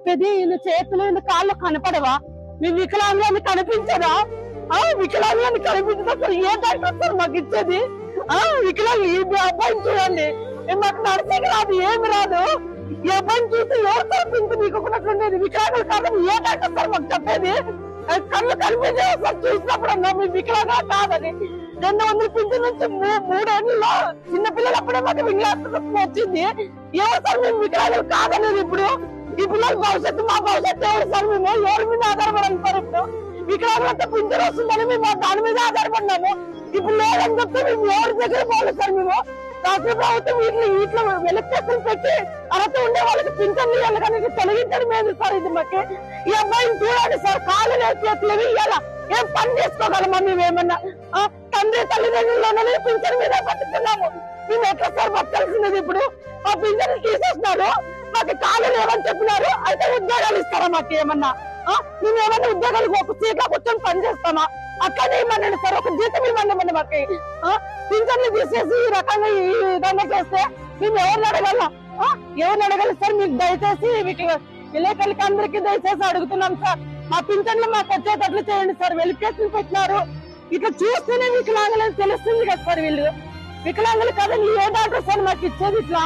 చెప్పేది? ఈయన చేతులు ఈయన కాళ్ళు కనపడవా? మీ వికలాంగులని కనిపించదా? వికలాంగులని కనిపించదా? అసలు ఏ డాక్టర్ సార్ మాకు ఇచ్చేది? వికలాంగు ఈ అబ్బాయిని చూడండి, మాకు నర్సింగ్ రాదు, ఏమి రాదు. ఈ అబ్బాయిని చూసి ఎవరు సార్ పింఛన్ నీకున్నట్లుండేది? వికలాంగులు కాదని ఏ డాక్టర్ సార్ మాకు చెప్పేది? కళ్ళు కనిపించే సార్ చూసినప్పుడు అన్నా మీ వికలాంగా కాదని. 200 పింఛన్ నుంచి 3 ఏళ్ళలో చిన్నపిల్లలు అప్పుడే మాకు వికలాంగత్వం వచ్చింది. ఎవరు సార్ మేము వికలాంగులు కాదనేది? ఇప్పుడు ఈ పిల్లల భవిష్యత్తు, మా భవిష్యత్తు ఎవరు సార్? మేము ఎవరి మీద ఆధారపడాలి సార్? ఇప్పుడు వికలాంగులంతా పింఛన్ వస్తుందని మేము దాని మీద ఆధారపడినాము. ఇప్పుడు లేదని చెప్తే మేము ఎవరి దగ్గర పోలేదు సార్. మేము రాష్ట్ర ప్రభుత్వం వీటిలో వెలికేసులు పెట్టి అర్హత ఉండే వాళ్ళకి పింఛన్లు ఇవ్వాలి, కానీ తొలగించడం లేదు సార్. ఇది మాకు ఈ అబ్బాయిని చూడండి సార్, కాళ్ళు చేతులు ఇవ్వాలా? ఏం పని చేసుకోగలమా మేమేమన్నా? తండ్రి తల్లిదండ్రులు పింఛన్ మీద బతుకుతున్నాము. మేము ఎట్లా సార్ బతకాల్సినది? ఇప్పుడు ఆ పింఛన్ తీసేస్తున్నారు, మాకు కాళ్ళు లేవని చెప్పినారు. అయితే ఉద్యోగాలు ఇస్తారా మాకు ఏమన్నా? మేము ఏమన్నా ఉద్యోగాలు ఒక సీట్లో కూర్చొని పని చేస్తామా? అట్లనే ఇవ్వండి సార్, ఒక జీతం ఇవ్వండి మాకు. పింఛన్లు తీసేసి ఈ రకంగా ఈ విధంగా చేస్తే మేము ఎవరిని అడగల? ఎవరిని అడగాలి సార్? మీకు దయచేసి విలేకరులకి అందరికీ దయచేసి అడుగుతున్నాం సార్, మా పింఛన్లు మాకు వచ్చేటట్లు చేయండి సార్. వెలికేసులు పెట్టినారు, ఇట్లా చూస్తేనే వికలాంగులని తెలుస్తుంది కదా సార్. వీళ్ళు వికలాంగులు కదండి, ఏ డాక్టర్ సార్ మాకు ఇచ్చేది ఇట్లా?